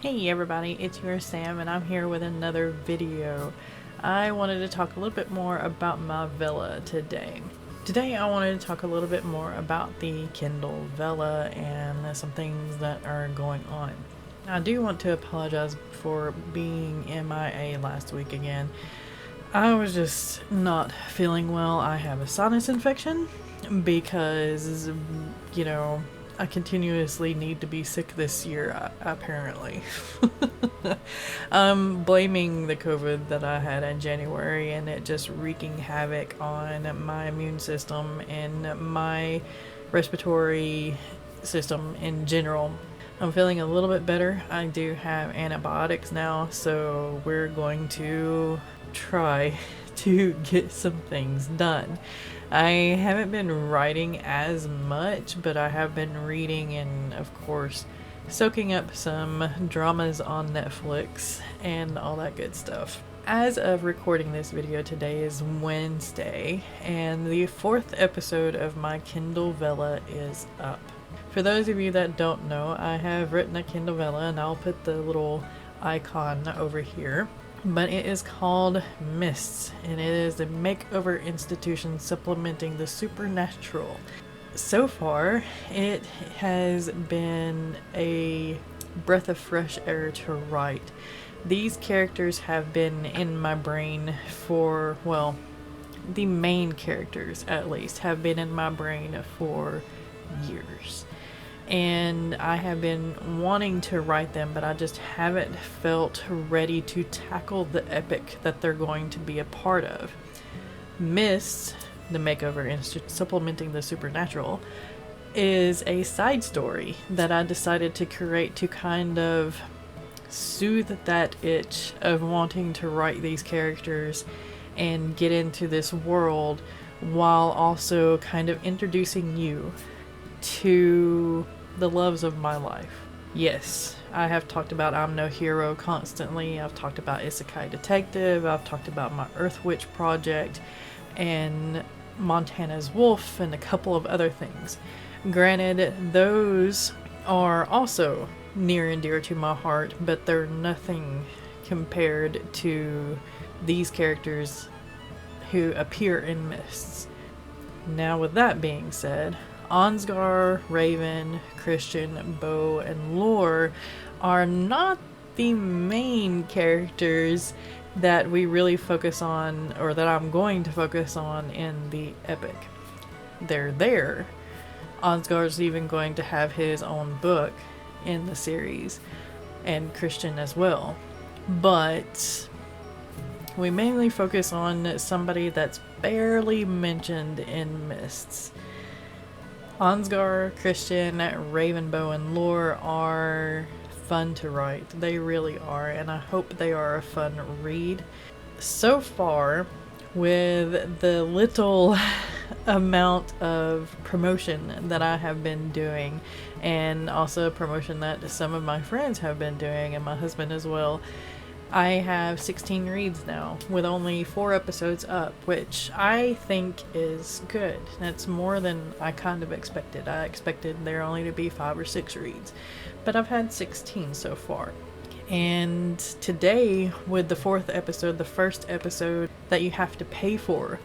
Hey everybody, it's your Sam and I'm here with another video. I wanted to talk a little bit more about my Vela today. Today I wanted to talk a little bit more about the Kindle Vela and some things that are going on. I do want to apologize for being MIA last week again. I was just not feeling well. I have a sinus infection because, I continuously need to be sick this year, apparently. I'm blaming the COVID that I had in January and it just wreaking havoc on my immune system and my respiratory system in general. I'm feeling a little bit better. I do have antibiotics now, so we're going to try to get some things done. I haven't been writing as much, but I have been reading and, of course, soaking up some dramas on Netflix and all that good stuff. As of recording this video, today is Wednesday, and the 4th episode of my Kindle Vela is up. For those of you that don't know, I have written a Kindle Vela, and I'll put the little icon over here. But it is called Mists, and it is a makeover institution supplementing the supernatural. So far, it has been a breath of fresh air to write. These characters have been in my brain for, well, the main characters at least have been in my brain for years. And I have been wanting to write them, but I just haven't felt ready to tackle the epic that they're going to be a part of. Mist, the makeover institute supplementing the supernatural, is a side story that I decided to create to kind of soothe that itch of wanting to write these characters and get into this world, while also kind of introducing you to the loves of my life. Yes, I have talked about I'm No Hero constantly. I've talked about Isekai Detective. I've talked about my Earth Witch project and Montana's Wolf and a couple of other things. Granted, those are also near and dear to my heart, but they're nothing compared to these characters who appear in Mists. Now, with that being said, Ansgar, Raven, Christian, Bo, and Lore are not the main characters that we really focus on, or that I'm going to focus on in the epic. They're there. Ansgar's even going to have his own book in the series, and Christian as well. But we mainly focus on somebody that's barely mentioned in Mists. Ansgar, Christian, Ravenbow, and Lore are fun to write. They really are, and I hope they are a fun read. So far, with the little amount of promotion that I have been doing, and also promotion that some of my friends have been doing, and my husband as well, I have 16 reads now, with only 4 episodes up, which I think is good. That's more than I kind of expected. I expected there only to be 5 or 6 reads, but I've had 16 so far. And today, with the 4th episode, the first episode that you have to pay for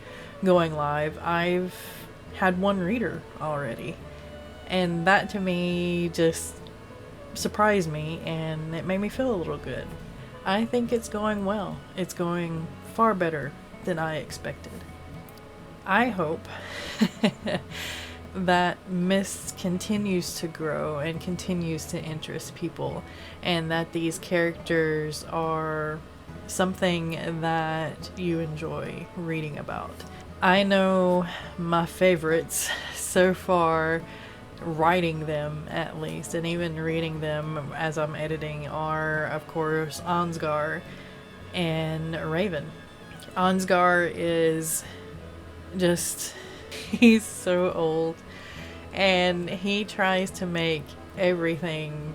going live, I've had 1 reader already. And that to me just surprised me, and it made me feel a little good. I think it's going well. It's going far better than I expected. I hope that Mist continues to grow and continues to interest people, and that these characters are something that you enjoy reading about. I know my favorites so far, writing them at least, and even reading them as I'm editing, are of course Ansgar and Raven. Ansgar is just, he's so old, and he tries to make everything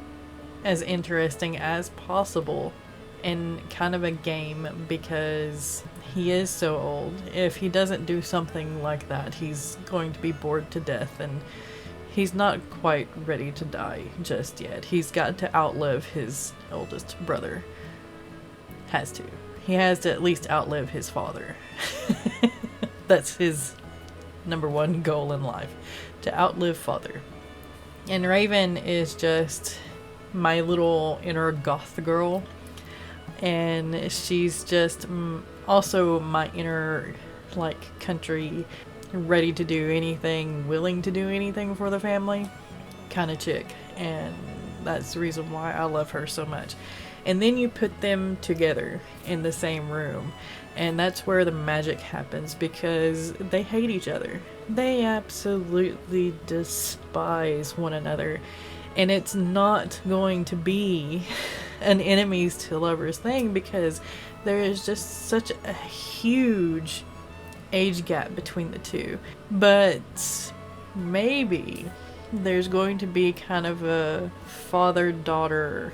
as interesting as possible in kind of a game, because he is so old. If he doesn't do something like that, he's going to be bored to death, and he's not quite ready to die just yet. He's got to outlive his oldest brother. Has to. He has to at least outlive his father. That's his number one goal in life, to outlive father. And Raven is just my little inner goth girl, and she's just also my inner, like, country, ready to do anything, willing to do anything for the family kind of chick. And that's the reason why I love her so much. And then you put them together in the same room, and that's where the magic happens, because they hate each other. They absolutely despise one another, and it's not going to be an enemies to lovers thing, because there is just such a huge age gap between the two. But maybe there's going to be kind of a father-daughter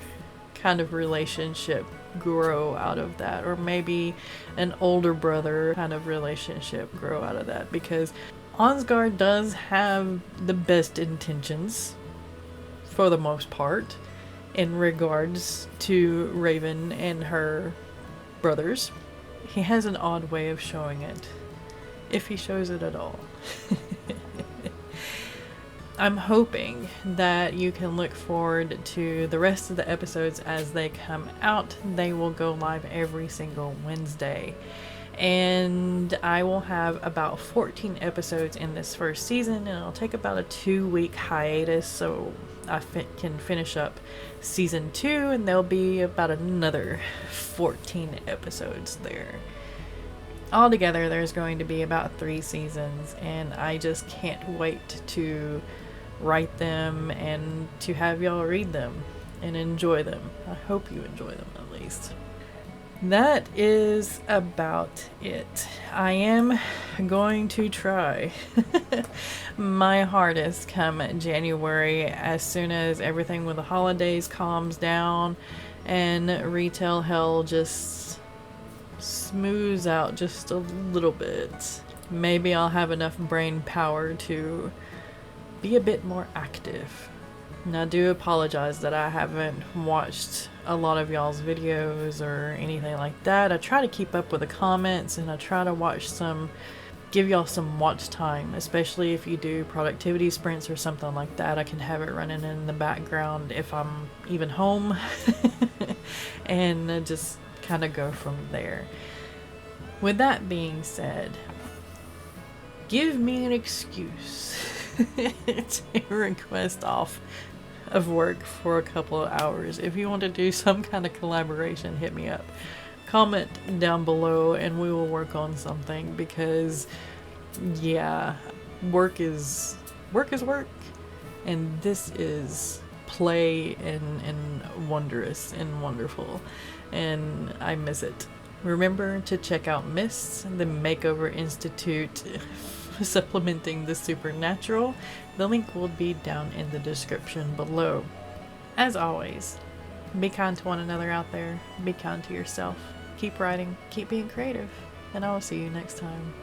kind of relationship grow out of that, or maybe an older brother kind of relationship grow out of that, because Ansgar does have the best intentions for the most part in regards to Raven and her brothers. He has an odd way of showing it, if he shows it at all. I'm hoping that you can look forward to the rest of the episodes as they come out. They will go live every single Wednesday. And I will have about 14 episodes in this first season, and it'll take about a 2-week hiatus so I can finish up season 2, and there'll be about another 14 episodes there. Altogether, there's going to be about 3 seasons, and I just can't wait to write them and to have y'all read them and enjoy them. I hope you enjoy them at least. That is about it. I am going to try my hardest come January, as soon as everything with the holidays calms down and retail hell just smooths out just a little bit. Maybe I'll have enough brain power to be a bit more active. And I do apologize that I haven't watched a lot of y'all's videos or anything like that. I try to keep up with the comments, and I try to give y'all some watch time, especially if you do productivity sprints or something like that. I can have it running in the background if I'm even home and just kind of go from there. With that being said, give me an excuse to request off of work for a couple of hours. If you want to do some kind of collaboration, hit me up. Comment down below and we will work on something, because yeah, work is work, and this is play and wondrous and wonderful, and I miss it. Remember to check out Mists, the Makeover Institute supplementing the supernatural. The link will be down in the description below. As always, be kind to one another out there. Be kind to yourself. Keep writing, keep being creative, and I will see you next time.